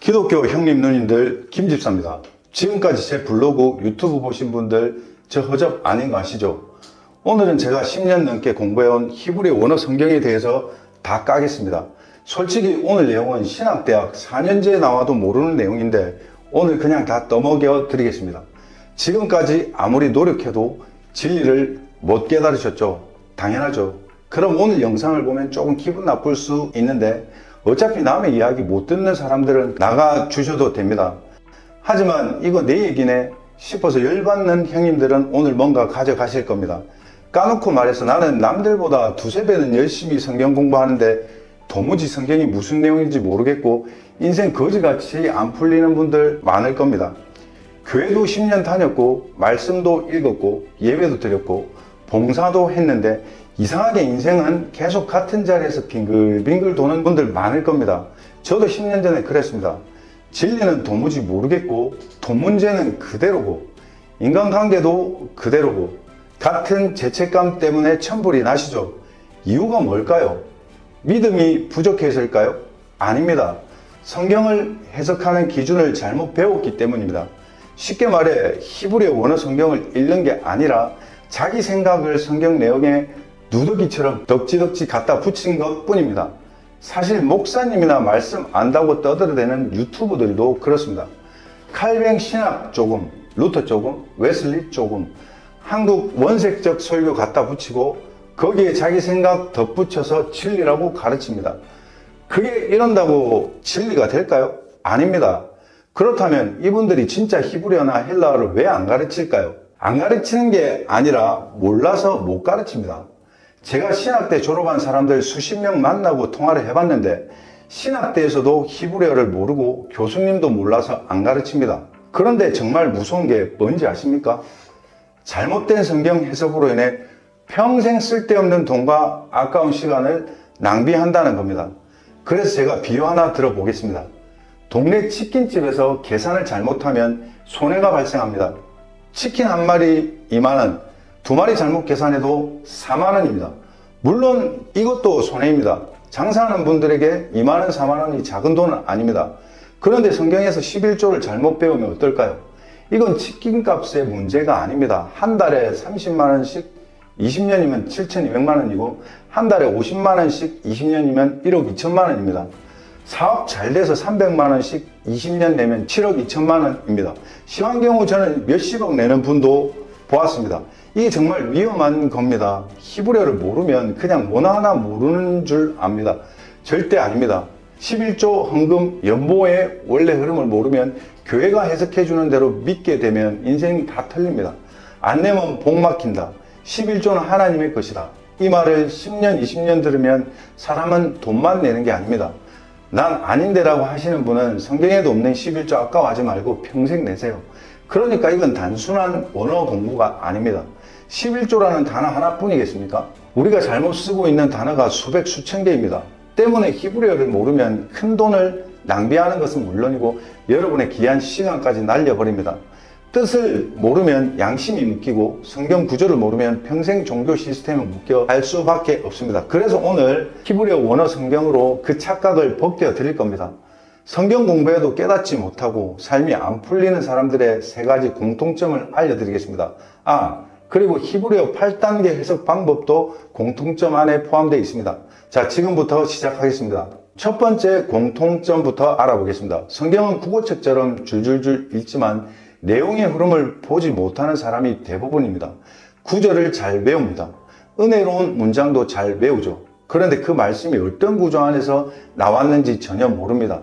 기독교 형님 누님들 김집사입니다. 지금까지 제 블로그 유튜브 보신 분들 저 허접 아닌 거 아시죠? 오늘은 제가 10년 넘게 공부해온 히브리 원어 성경에 대해서 다 까겠습니다. 솔직히 오늘 내용은 신학대학 4년제에 나와도 모르는 내용인데 오늘 그냥 다 떠먹여 드리겠습니다. 지금까지 아무리 노력해도 진리를 못 깨달으셨죠? 당연하죠. 그럼 오늘 영상을 보면 조금 기분 나쁠 수 있는데 어차피 남의 이야기 못 듣는 사람들은 나가 주셔도 됩니다. 하지만 이거 내 얘기네 싶어서 열받는 형님들은 오늘 뭔가 가져가실 겁니다. 까놓고 말해서 나는 남들보다 두세 배는 열심히 성경 공부하는데 도무지 성경이 무슨 내용인지 모르겠고 인생 거지같이 안 풀리는 분들 많을 겁니다. 교회도 10년 다녔고 말씀도 읽었고 예배도 드렸고 봉사도 했는데 이상하게 인생은 계속 같은 자리에서 빙글빙글 도는 분들 많을 겁니다. 저도 10년 전에 그랬습니다. 진리는 도무지 모르겠고 돈 문제는 그대로고 인간관계도 그대로고 같은 죄책감 때문에 천불이 나시죠. 이유가 뭘까요? 믿음이 부족해서일까요? 아닙니다. 성경을 해석하는 기준을 잘못 배웠기 때문입니다. 쉽게 말해 히브리어 원어 성경을 읽는 게 아니라 자기 생각을 성경 내용에 누더기처럼 덕지덕지 갖다 붙인 것 뿐입니다. 사실 목사님이나 말씀 안다고 떠들어대는 유튜브들도 그렇습니다. 칼뱅 신학 조금, 루터 조금, 웨슬리 조금, 한국 원색적 설교 갖다 붙이고 거기에 자기 생각 덧붙여서 진리라고 가르칩니다. 그게 이런다고 진리가 될까요? 아닙니다. 그렇다면 이분들이 진짜 히브리어나 헬라어를 왜 안 가르칠까요? 안 가르치는 게 아니라 몰라서 못 가르칩니다. 제가 신학대 졸업한 사람들 수십 명 만나고 통화를 해봤는데 신학대에서도 히브리어를 모르고 교수님도 몰라서 안 가르칩니다. 그런데 정말 무서운 게 뭔지 아십니까? 잘못된 성경 해석으로 인해 평생 쓸데없는 돈과 아까운 시간을 낭비한다는 겁니다. 그래서 제가 비유 하나 들어보겠습니다. 동네 치킨집에서 계산을 잘못하면 손해가 발생합니다. 치킨 한 마리 2만원, 두 마리 잘못 계산해도 4만원입니다. 물론 이것도 손해입니다. 장사하는 분들에게 2만원, 4만원이 작은 돈은 아닙니다. 그런데 성경에서 11조를 잘못 배우면 어떨까요? 이건 치킨값의 문제가 아닙니다. 한 달에 30만원씩 20년이면 7,200만원이고 한 달에 50만원씩 20년이면 1억 2천만원입니다. 사업 잘 돼서 300만원씩 20년 내면 7억 2천만원입니다. 심한 경우 저는 몇십억 내는 분도 보았습니다. 이게 정말 위험한 겁니다. 히브리어를 모르면 그냥 뭐나 하나 모르는 줄 압니다. 절대 아닙니다. 11조 헌금 연보의 원래 흐름을 모르면 교회가 해석해주는 대로 믿게 되면 인생이 다 틀립니다. 안 내면 복 막힌다. 11조는 하나님의 것이다. 이 말을 10년, 20년 들으면 사람은 돈만 내는 게 아닙니다. 난 아닌데라고 하시는 분은 성경에도 없는 11조 아까워하지 말고 평생 내세요. 그러니까 이건 단순한 언어 공부가 아닙니다. 11조라는 단어 하나뿐이겠습니까? 우리가 잘못 쓰고 있는 단어가 수백 수천 개입니다. 때문에 히브리어를 모르면 큰 돈을 낭비하는 것은 물론이고 여러분의 귀한 시간까지 날려버립니다. 뜻을 모르면 양심이 묶이고 성경 구조를 모르면 평생 종교 시스템에 묶여 갈 수밖에 없습니다. 그래서 오늘 히브리어 원어 성경으로 그 착각을 벗겨 드릴 겁니다. 성경 공부해도 깨닫지 못하고 삶이 안 풀리는 사람들의 세 가지 공통점을 알려드리겠습니다. 그리고 히브리어 8단계 해석 방법도 공통점 안에 포함되어 있습니다. 자, 지금부터 시작하겠습니다. 첫 번째 공통점부터 알아보겠습니다. 성경은 국어책처럼 줄줄줄 읽지만 내용의 흐름을 보지 못하는 사람이 대부분입니다. 구절을 잘 외웁니다. 은혜로운 문장도 잘 외우죠. 그런데 그 말씀이 어떤 구조 안에서 나왔는지 전혀 모릅니다.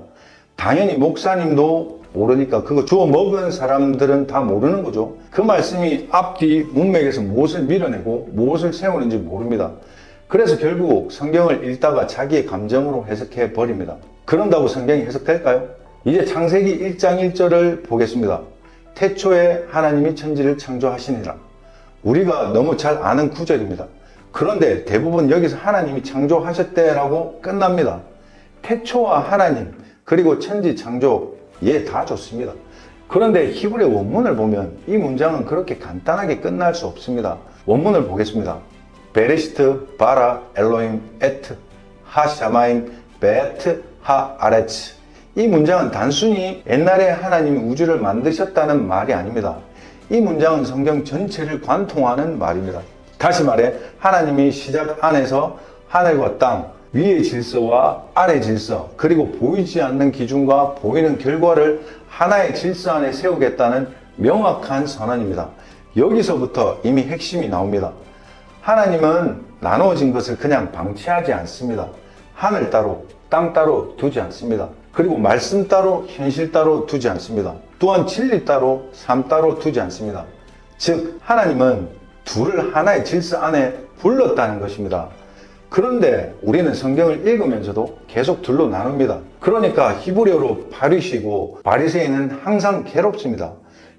당연히 목사님도 모르니까 그거 주워 먹은 사람들은 다 모르는 거죠. 그 말씀이 앞뒤 문맥에서 무엇을 밀어내고 무엇을 세우는지 모릅니다. 그래서 결국 성경을 읽다가 자기의 감정으로 해석해 버립니다. 그런다고 성경이 해석될까요? 이제 창세기 1장 1절을 보겠습니다. 태초에 하나님이 천지를 창조하시니라. 우리가 너무 잘 아는 구절입니다. 그런데 대부분 여기서 하나님이 창조하셨대라고 끝납니다. 태초와 하나님 그리고 천지 창조 다 좋습니다. 그런데 히브리 원문을 보면 이 문장은 그렇게 간단하게 끝날 수 없습니다. 원문을 보겠습니다. 베레시트 바라 엘로임 에트 하샤마임 베트 하아레츠 이 문장은 단순히 옛날에 하나님이 우주를 만드셨다는 말이 아닙니다. 이 문장은 성경 전체를 관통하는 말입니다. 다시 말해 하나님이 시작 안에서 하늘과 땅, 위의 질서와 아래 질서, 그리고 보이지 않는 기준과 보이는 결과를 하나의 질서 안에 세우겠다는 명확한 선언입니다. 여기서부터 이미 핵심이 나옵니다. 하나님은 나누어진 것을 그냥 방치하지 않습니다. 하늘 따로, 땅 따로 두지 않습니다. 그리고 말씀 따로, 현실 따로 두지 않습니다. 또한 진리 따로, 삶 따로 두지 않습니다. 즉 하나님은 둘을 하나의 질서 안에 불렀다는 것입니다. 그런데 우리는 성경을 읽으면서도 계속 둘로 나눕니다. 그러니까 히브리어로 바리시고 바리새인은 항상 괴롭습니다.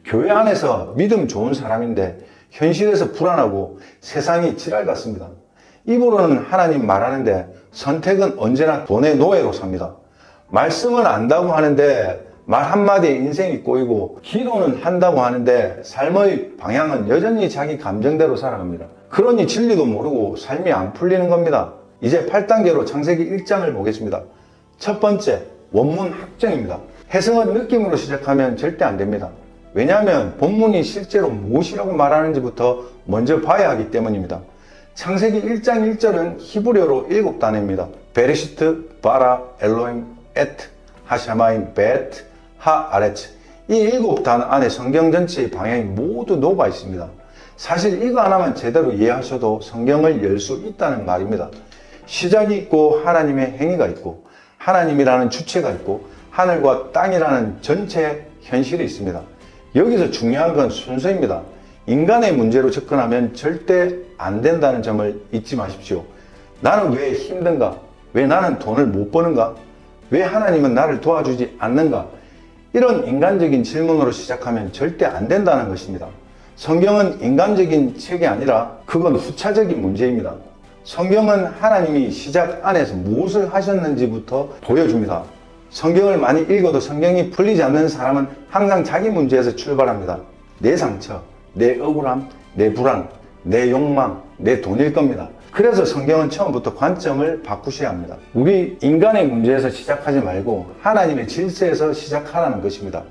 교회 안에서 믿음 좋은 사람인데 현실에서 불안하고 세상이 지랄 같습니다. 입으로는 하나님 말하는데 선택은 언제나 돈의 노예로 삽니다. 말씀은 안다고 하는데 말 한마디에 인생이 꼬이고, 기도는 한다고 하는데 삶의 방향은 여전히 자기 감정대로 살아갑니다. 그러니 진리도 모르고 삶이 안 풀리는 겁니다. 이제 8단계로 창세기 1장을 보겠습니다. 첫 번째, 원문 확정입니다. 해석은 느낌으로 시작하면 절대 안 됩니다. 왜냐하면 본문이 실제로 무엇이라고 말하는지부터 먼저 봐야 하기 때문입니다. 창세기 1장 1절은 히브리어로 7단어입니다. 베레시트, 바라, 엘로힘, 에트, 하샤마임, 베트, 하아레츠. 이 7단어 안에 성경 전체의 방향이 모두 녹아 있습니다. 사실 이거 하나만 제대로 이해하셔도 성경을 열 수 있다는 말입니다. 시작이 있고 하나님의 행위가 있고 하나님이라는 주체가 있고 하늘과 땅이라는 전체 현실이 있습니다. 여기서 중요한 건 순서입니다. 인간의 문제로 접근하면 절대 안 된다는 점을 잊지 마십시오. 나는 왜 힘든가? 왜 나는 돈을 못 버는가? 왜 하나님은 나를 도와주지 않는가? 이런 인간적인 질문으로 시작하면 절대 안 된다는 것입니다. 성경은 인간적인 책이 아니라 그건 후차적인 문제입니다. 성경은 하나님이 시작 안에서 무엇을 하셨는지부터 보여줍니다. 성경을 많이 읽어도 성경이 풀리지 않는 사람은 항상 자기 문제에서 출발합니다. 내 상처, 내 억울함, 내 불안, 내 욕망, 내 돈일 겁니다. 그래서 성경은 처음부터 관점을 바꾸셔야 합니다. 우리 인간의 문제에서 시작하지 말고 하나님의 질서에서 시작하라는 것입니다.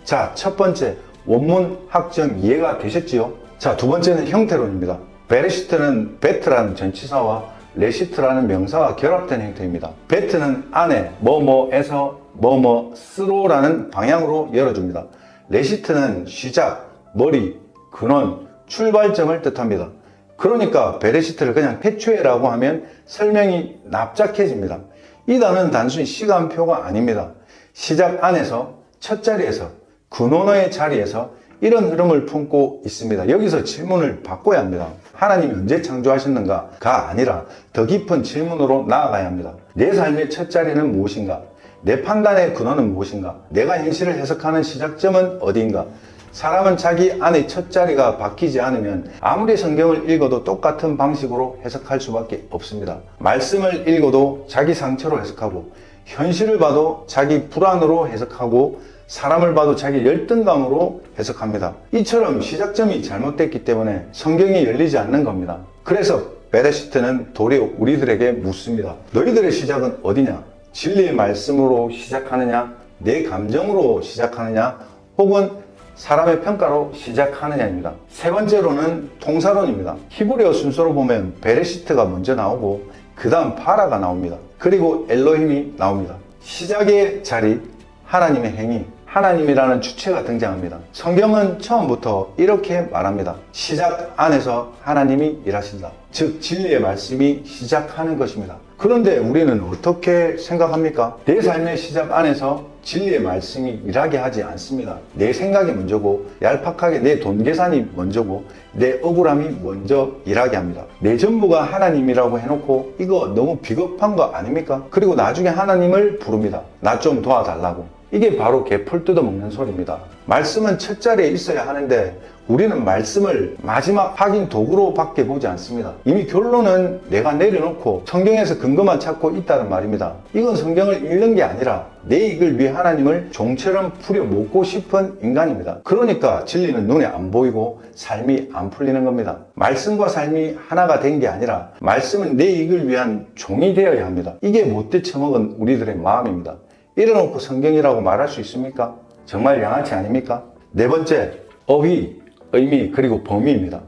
자, 첫 번째, 원문 확정 이해가 되셨지요? 자, 두 번째는 형태론입니다. 베레시트는 베트라는 전치사와 레시트라는 명사가 결합된 형태입니다. 베트는 안에, 뭐뭐에서, 뭐뭐스로라는 방향으로 열어줍니다. 레시트는 시작, 머리, 근원, 출발점을 뜻합니다. 그러니까 베레시트를 그냥 태초에라고 하면 설명이 납작해집니다. 이 단어는 단순히 시간표가 아닙니다. 시작 안에서, 첫 자리에서, 근원어의 자리에서 이런 흐름을 품고 있습니다. 여기서 질문을 바꿔야 합니다. 하나님이 언제 창조하셨는가가 아니라 더 깊은 질문으로 나아가야 합니다. 내 삶의 첫 자리는 무엇인가? 내 판단의 근원은 무엇인가? 내가 현실을 해석하는 시작점은 어디인가? 사람은 자기 안의 첫 자리가 바뀌지 않으면 아무리 성경을 읽어도 똑같은 방식으로 해석할 수밖에 없습니다. 말씀을 읽어도 자기 상처로 해석하고, 현실을 봐도 자기 불안으로 해석하고, 사람을 봐도 자기 열등감으로 해석합니다. 이처럼 시작점이 잘못됐기 때문에 성경이 열리지 않는 겁니다. 그래서 베레시트는 도리어 우리들에게 묻습니다. 너희들의 시작은 어디냐? 진리의 말씀으로 시작하느냐? 내 감정으로 시작하느냐? 혹은 사람의 평가로 시작하느냐입니다. 세 번째로는 통사론입니다. 히브리어 순서로 보면 베레시트가 먼저 나오고 그 다음 바라가 나옵니다. 그리고 엘로힘이 나옵니다. 시작의 자리, 하나님의 행위, 하나님이라는 주체가 등장합니다. 성경은 처음부터 이렇게 말합니다. 시작 안에서 하나님이 일하신다. 즉 진리의 말씀이 시작하는 것입니다. 그런데 우리는 어떻게 생각합니까? 내 삶의 시작 안에서 진리의 말씀이 일하게 하지 않습니다. 내 생각이 먼저고, 얄팍하게 내 돈 계산이 먼저고, 내 억울함이 먼저 일하게 합니다. 내 전부가 하나님이라고 해놓고 이거 너무 비겁한 거 아닙니까? 그리고 나중에 하나님을 부릅니다. 나 좀 도와달라고. 이게 바로 개풀 뜯어먹는 소리입니다. 말씀은 첫 자리에 있어야 하는데 우리는 말씀을 마지막 확인 도구로 밖에 보지 않습니다. 이미 결론은 내가 내려놓고 성경에서 근거만 찾고 있다는 말입니다. 이건 성경을 읽는 게 아니라 내 이익을 위해 하나님을 종처럼 부려먹고 싶은 인간입니다. 그러니까 진리는 눈에 안 보이고 삶이 안 풀리는 겁니다. 말씀과 삶이 하나가 된 게 아니라 말씀은 내 이익을 위한 종이 되어야 합니다. 이게 못돼 처먹은 우리들의 마음입니다. 이래놓고 성경이라고 말할 수 있습니까? 정말 양아치 아닙니까? 네 번째, 어휘, 의미, 그리고 범위입니다.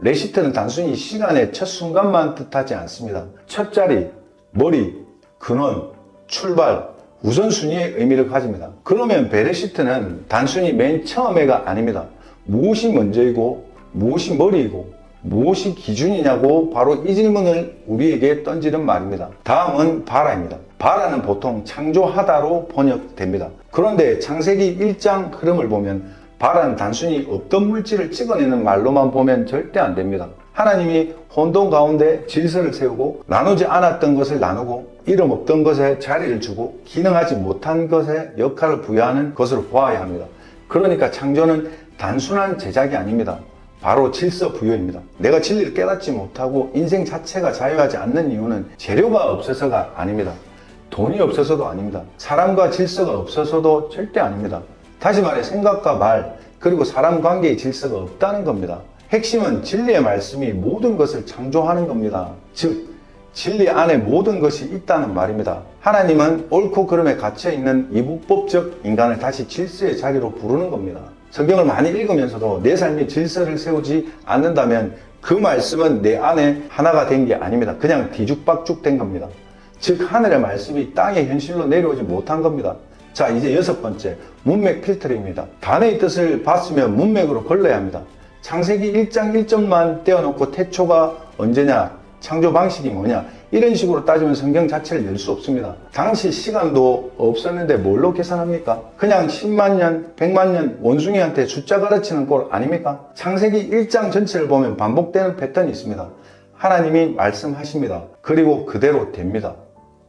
레시트는 단순히 시간의 첫 순간만 뜻하지 않습니다. 첫 자리, 머리, 근원, 출발, 우선순위의 의미를 가집니다. 그러면 베레시트는 단순히 맨 처음에가 아닙니다. 무엇이 먼저이고 무엇이 머리이고 무엇이 기준이냐고 바로 이 질문을 우리에게 던지는 말입니다. 다음은 바라입니다. 바라는 보통 창조하다로 번역됩니다. 그런데 창세기 1장 흐름을 보면 바라는 단순히 없던 물질을 찍어내는 말로만 보면 절대 안 됩니다. 하나님이 혼돈 가운데 질서를 세우고 나누지 않았던 것을 나누고 이름 없던 것에 자리를 주고 기능하지 못한 것에 역할을 부여하는 것으로 보아야 합니다. 그러니까 창조는 단순한 제작이 아닙니다. 바로 질서 부여입니다. 내가 진리를 깨닫지 못하고 인생 자체가 자유하지 않는 이유는 재료가 없어서가 아닙니다. 돈이 없어서도 아닙니다. 사람과 질서가 없어서도 절대 아닙니다. 다시 말해 생각과 말 그리고 사람 관계의 질서가 없다는 겁니다. 핵심은 진리의 말씀이 모든 것을 창조하는 겁니다. 즉 진리 안에 모든 것이 있다는 말입니다. 하나님은 옳고 그름에 갇혀있는 이분법적 인간을 다시 질서의 자리로 부르는 겁니다. 성경을 많이 읽으면서도 내 삶의 질서를 세우지 않는다면 그 말씀은 내 안에 하나가 된 게 아닙니다. 그냥 뒤죽박죽 된 겁니다. 즉 하늘의 말씀이 땅에 현실로 내려오지 못한 겁니다. 자, 이제 여섯 번째, 문맥 필터링입니다. 단의 뜻을 봤으면 문맥으로 걸러야 합니다. 창세기 1장 1절만 떼어놓고 태초가 언제냐, 창조 방식이 뭐냐, 이런 식으로 따지면 성경 자체를 낼 수 없습니다. 당시 시간도 없었는데 뭘로 계산합니까? 그냥 10만 년, 100만 년 원숭이한테 숫자 가르치는 꼴 아닙니까? 창세기 1장 전체를 보면 반복되는 패턴이 있습니다. 하나님이 말씀하십니다. 그리고 그대로 됩니다.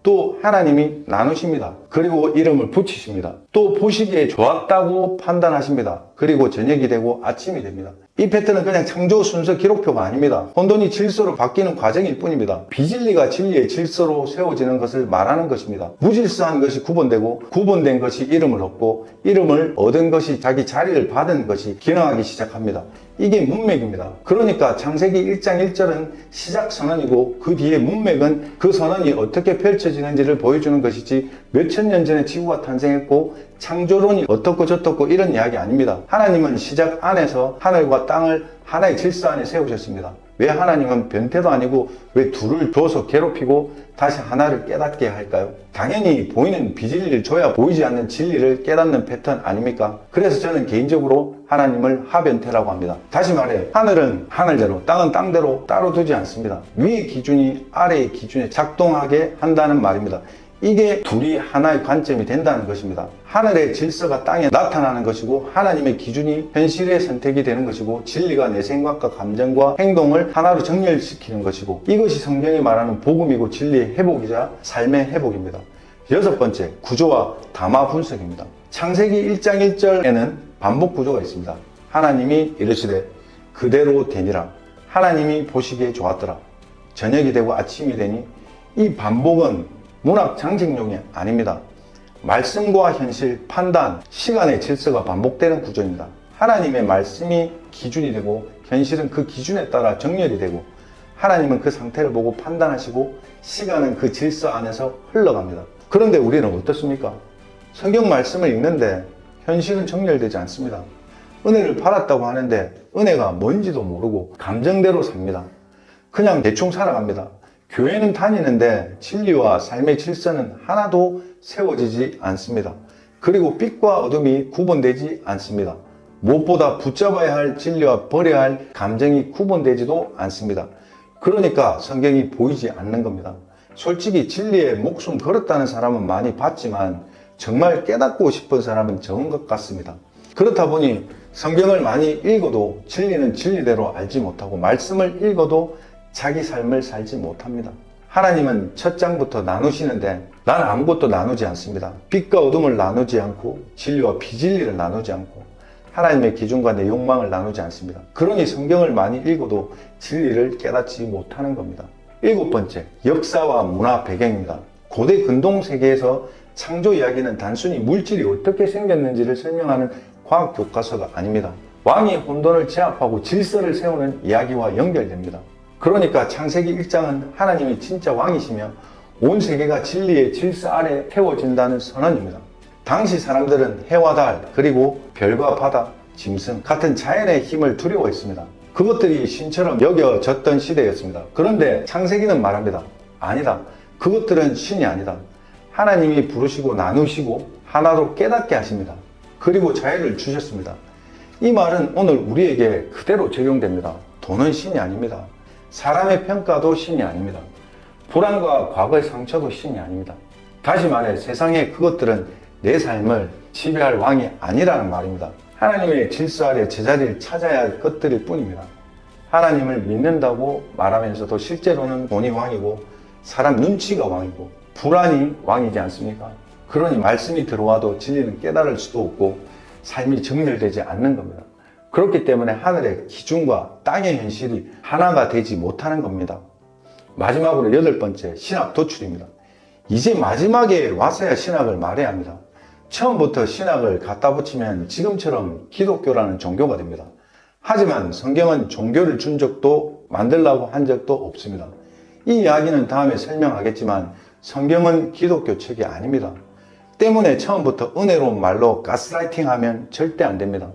또 하나님이 나누십니다. 그리고 이름을 붙이십니다. 또 보시기에 좋았다고 판단하십니다. 그리고 저녁이 되고 아침이 됩니다. 이 패턴은 그냥 창조 순서 기록표가 아닙니다. 혼돈이 질서로 바뀌는 과정일 뿐입니다. 비진리가 진리의 질서로 세워지는 것을 말하는 것입니다. 무질서한 것이 구분되고 구분된 것이 이름을 얻고 이름을 얻은 것이 자기 자리를 받은 것이 기능하기 시작합니다. 이게 문맥입니다. 그러니까 창세기 1장 1절은 시작 선언이고 그 뒤에 문맥은 그 선언이 어떻게 펼쳐지는지를 보여주는 것이지 몇천 년 전에 지구가 탄생했고 창조론이 어떻고 저떻고 이런 이야기 아닙니다. 하나님은 시작 안에서 하늘과 땅을 하나의 질서 안에 세우셨습니다. 왜 하나님은 변태도 아니고 왜 둘을 줘서 괴롭히고 다시 하나를 깨닫게 할까요? 당연히 보이는 비진리를 줘야 보이지 않는 진리를 깨닫는 패턴 아닙니까? 그래서 저는 개인적으로 하나님을 하변태라고 합니다. 다시 말해 하늘은 하늘대로 땅은 땅대로 따로 두지 않습니다. 위의 기준이 아래의 기준에 작동하게 한다는 말입니다. 이게 둘이 하나의 관점이 된다는 것입니다. 하늘의 질서가 땅에 나타나는 것이고 하나님의 기준이 현실의 선택이 되는 것이고 진리가 내 생각과 감정과 행동을 하나로 정렬시키는 것이고 이것이 성경이 말하는 복음이고 진리의 회복이자 삶의 회복입니다. 여섯 번째, 구조와 담화 분석입니다. 창세기 1장 1절에는 반복 구조가 있습니다. 하나님이 이르시되 그대로 되니라. 하나님이 보시기에 좋았더라. 저녁이 되고 아침이 되니 이 반복은 문학 장식용이 아닙니다. 말씀과 현실, 판단, 시간의 질서가 반복되는 구조입니다. 하나님의 말씀이 기준이 되고 현실은 그 기준에 따라 정렬이 되고 하나님은 그 상태를 보고 판단하시고 시간은 그 질서 안에서 흘러갑니다. 그런데 우리는 어떻습니까? 성경 말씀을 읽는데 현실은 정렬되지 않습니다. 은혜를 받았다고 하는데 은혜가 뭔지도 모르고 감정대로 삽니다. 그냥 대충 살아갑니다. 교회는 다니는데 진리와 삶의 질서는 하나도 세워지지 않습니다. 그리고 빛과 어둠이 구분되지 않습니다. 무엇보다 붙잡아야 할 진리와 버려야 할 감정이 구분되지도 않습니다. 그러니까 성경이 보이지 않는 겁니다. 솔직히 진리에 목숨 걸었다는 사람은 많이 봤지만 정말 깨닫고 싶은 사람은 적은 것 같습니다. 그렇다 보니 성경을 많이 읽어도 진리는 진리대로 알지 못하고 말씀을 읽어도 자기 삶을 살지 못합니다. 하나님은 첫 장부터 나누시는데 나는 아무것도 나누지 않습니다. 빛과 어둠을 나누지 않고 진리와 비진리를 나누지 않고 하나님의 기준과 내 욕망을 나누지 않습니다. 그러니 성경을 많이 읽어도 진리를 깨닫지 못하는 겁니다. 일곱 번째, 역사와 문화 배경입니다. 고대 근동 세계에서 창조 이야기는 단순히 물질이 어떻게 생겼는지를 설명하는 과학 교과서가 아닙니다. 왕이 혼돈을 제압하고 질서를 세우는 이야기와 연결됩니다. 그러니까 창세기 1장은 하나님이 진짜 왕이시며 온 세계가 진리의 질서 아래 태워진다는 선언입니다. 당시 사람들은 해와 달, 그리고 별과 바다, 짐승 같은 자연의 힘을 두려워했습니다. 그것들이 신처럼 여겨졌던 시대였습니다. 그런데 창세기는 말합니다. 아니다. 그것들은 신이 아니다. 하나님이 부르시고 나누시고 하나로 깨닫게 하십니다. 그리고 자유를 주셨습니다. 이 말은 오늘 우리에게 그대로 적용됩니다. 돈은 신이 아닙니다. 사람의 평가도 신이 아닙니다. 불안과 과거의 상처도 신이 아닙니다. 다시 말해 세상의 그것들은 내 삶을 지배할 왕이 아니라는 말입니다. 하나님의 질서 아래 제자리를 찾아야 할 것들일 뿐입니다. 하나님을 믿는다고 말하면서도 실제로는 돈이 왕이고 사람 눈치가 왕이고 불안이 왕이지 않습니까? 그러니 말씀이 들어와도 진리는 깨달을 수도 없고 삶이 정렬되지 않는 겁니다. 그렇기 때문에 하늘의 기준과 땅의 현실이 하나가 되지 못하는 겁니다. 마지막으로 8번째, 신학 도출입니다. 이제 마지막에 와서야 신학을 말해야 합니다. 처음부터 신학을 갖다 붙이면 지금처럼 기독교라는 종교가 됩니다. 하지만 성경은 종교를 준 적도 만들라고 한 적도 없습니다. 이 이야기는 다음에 설명하겠지만 성경은 기독교 책이 아닙니다. 때문에 처음부터 은혜로운 말로 가스라이팅하면 절대 안 됩니다.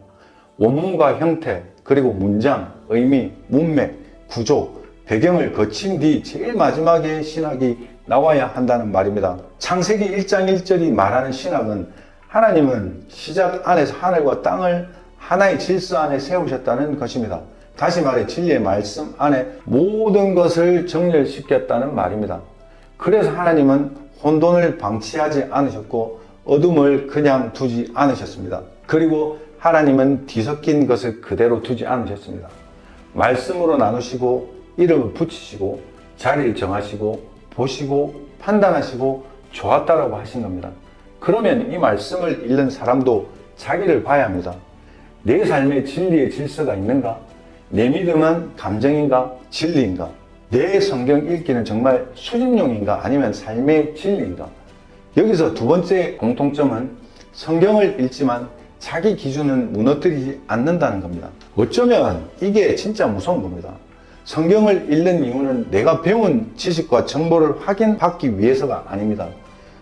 원문과 형태, 그리고 문장, 의미, 문맥, 구조, 배경을 거친 뒤 제일 마지막에 신학이 나와야 한다는 말입니다. 창세기 1장 1절이 말하는 신학은 하나님은 시작 안에서 하늘과 땅을 하나의 질서 안에 세우셨다는 것입니다. 다시 말해 진리의 말씀 안에 모든 것을 정렬시켰다는 말입니다. 그래서 하나님은 혼돈을 방치하지 않으셨고 어둠을 그냥 두지 않으셨습니다. 그리고 하나님은 뒤섞인 것을 그대로 두지 않으셨습니다. 말씀으로 나누시고 이름을 붙이시고 자리를 정하시고 보시고 판단하시고 좋았다라고 하신 겁니다. 그러면 이 말씀을 읽는 사람도 자기를 봐야 합니다. 내 삶에 진리의 질서가 있는가? 내 믿음은 감정인가? 진리인가? 내 성경 읽기는 정말 수집용인가? 아니면 삶의 진리인가? 여기서 두 번째 공통점은 성경을 읽지만 자기 기준은 무너뜨리지 않는다는 겁니다. 어쩌면 이게 진짜 무서운 겁니다. 성경을 읽는 이유는 내가 배운 지식과 정보를 확인받기 위해서가 아닙니다.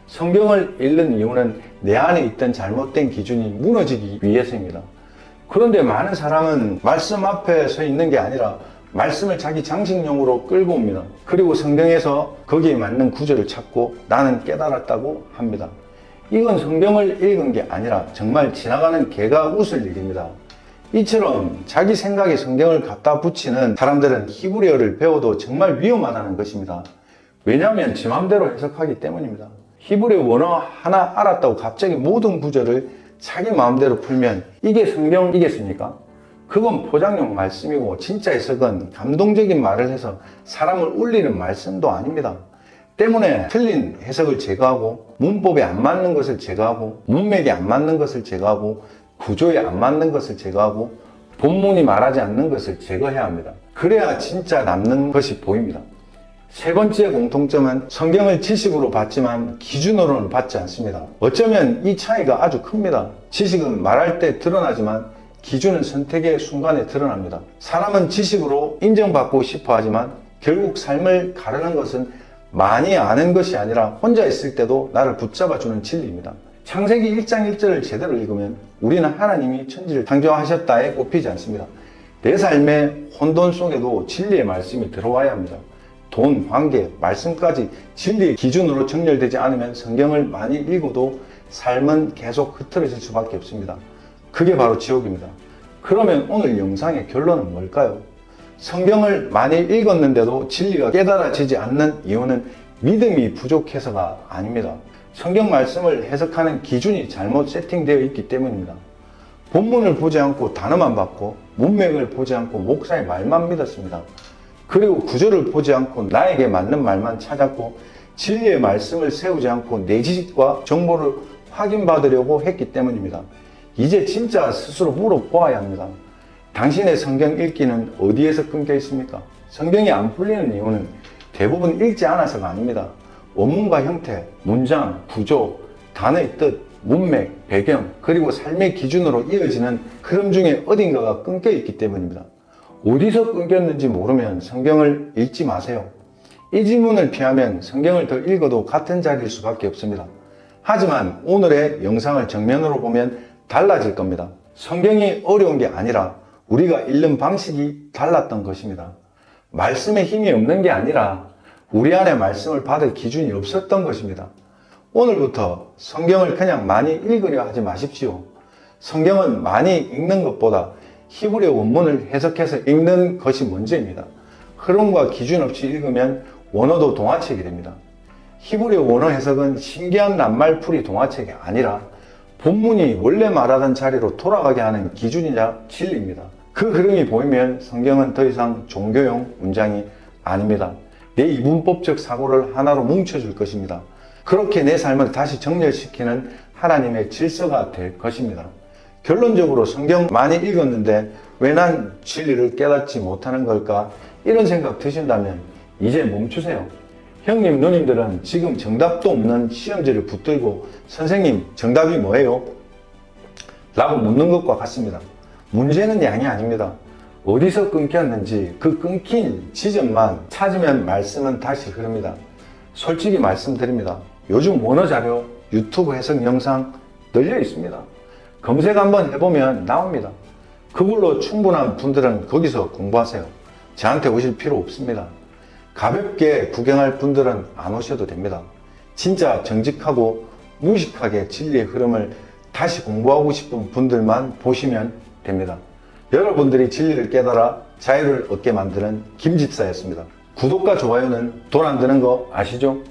성경을 읽는 이유는 내 안에 있던 잘못된 기준이 무너지기 위해서입니다. 그런데 많은 사람은 말씀 앞에 서 있는 게 아니라 말씀을 자기 장식용으로 끌고 옵니다. 그리고 성경에서 거기에 맞는 구절을 찾고 나는 깨달았다고 합니다. 이건 성경을 읽은 게 아니라 정말 지나가는 개가 웃을 일입니다. 이처럼 자기 생각에 성경을 갖다 붙이는 사람들은 히브리어를 배워도 정말 위험하다는 것입니다. 왜냐하면 지 맘대로 해석하기 때문입니다. 히브리어 원어 하나 알았다고 갑자기 모든 구절을 자기 마음대로 풀면 이게 성경이겠습니까? 그건 포장용 말씀이고 진짜 해석은 감동적인 말을 해서 사람을 울리는 말씀도 아닙니다. 때문에 틀린 해석을 제거하고 문법에 안 맞는 것을 제거하고 문맥에 안 맞는 것을 제거하고 구조에 안 맞는 것을 제거하고 본문이 말하지 않는 것을 제거해야 합니다. 그래야 진짜 남는 것이 보입니다. 세 번째 공통점은 성경을 지식으로 받지만 기준으로는 받지 않습니다. 어쩌면 이 차이가 아주 큽니다. 지식은 말할 때 드러나지만 기준은 선택의 순간에 드러납니다. 사람은 지식으로 인정받고 싶어 하지만 결국 삶을 가르는 것은 많이 아는 것이 아니라 혼자 있을 때도 나를 붙잡아주는 진리입니다. 창세기 1장 1절을 제대로 읽으면 우리는 하나님이 천지를 창조하셨다에 꼽히지 않습니다. 내 삶의 혼돈 속에도 진리의 말씀이 들어와야 합니다. 돈, 관계, 말씀까지 진리의 기준으로 정렬되지 않으면 성경을 많이 읽어도 삶은 계속 흐트러질 수밖에 없습니다. 그게 바로 지옥입니다. 그러면 오늘 영상의 결론은 뭘까요? 성경을 많이 읽었는데도 진리가 깨달아지지 않는 이유는 믿음이 부족해서가 아닙니다. 성경 말씀을 해석하는 기준이 잘못 세팅되어 있기 때문입니다. 본문을 보지 않고 단어만 받고 문맥을 보지 않고 목사의 말만 믿었습니다. 그리고 구절을 보지 않고 나에게 맞는 말만 찾았고 진리의 말씀을 세우지 않고 내 지식과 정보를 확인받으려고 했기 때문입니다. 이제 진짜 스스로 물어보아야 합니다. 당신의 성경 읽기는 어디에서 끊겨 있습니까? 성경이 안 풀리는 이유는 대부분 읽지 않아서가 아닙니다. 원문과 형태, 문장, 구조, 단어의 뜻, 문맥, 배경, 그리고 삶의 기준으로 이어지는 흐름 중에 어딘가가 끊겨 있기 때문입니다. 어디서 끊겼는지 모르면 성경을 읽지 마세요. 이 질문을 피하면 성경을 더 읽어도 같은 자리일 수밖에 없습니다. 하지만 오늘의 영상을 정면으로 보면 달라질 겁니다. 성경이 어려운 게 아니라 우리가 읽는 방식이 달랐던 것입니다. 말씀에 힘이 없는 게 아니라 우리 안에 말씀을 받을 기준이 없었던 것입니다. 오늘부터 성경을 그냥 많이 읽으려 하지 마십시오. 성경은 많이 읽는 것보다 히브리어 원문을 해석해서 읽는 것이 먼저입니다. 흐름과 기준 없이 읽으면 원어도 동화책이 됩니다. 히브리어 원어 해석은 신기한 낱말풀이 동화책이 아니라 본문이 원래 말하던 자리로 돌아가게 하는 기준이자 진리입니다. 그 흐름이 보이면 성경은 더 이상 종교용 문장이 아닙니다. 내 이분법적 사고를 하나로 뭉쳐줄 것입니다. 그렇게 내 삶을 다시 정렬시키는 하나님의 질서가 될 것입니다. 결론적으로 성경 많이 읽었는데 왜 난 진리를 깨닫지 못하는 걸까? 이런 생각 드신다면 이제 멈추세요. 형님, 누님들은 지금 정답도 없는 시험지를 붙들고 선생님, 정답이 뭐예요? 라고 묻는 것과 같습니다. 문제는 양이 아닙니다. 어디서 끊겼는지 그 끊긴 지점만 찾으면 말씀은 다시 흐릅니다. 솔직히 말씀드립니다. 요즘 원어 자료, 유튜브 해석 영상 널려 있습니다. 검색 한번 해보면 나옵니다. 그걸로 충분한 분들은 거기서 공부하세요. 저한테 오실 필요 없습니다. 가볍게 구경할 분들은 안 오셔도 됩니다. 진짜 정직하고 무식하게 진리의 흐름을 다시 공부하고 싶은 분들만 보시면 됩니다. 여러분들이 진리를 깨달아 자유를 얻게 만드는 김집사였습니다. 구독과 좋아요는 돈 안 드는 거 아시죠?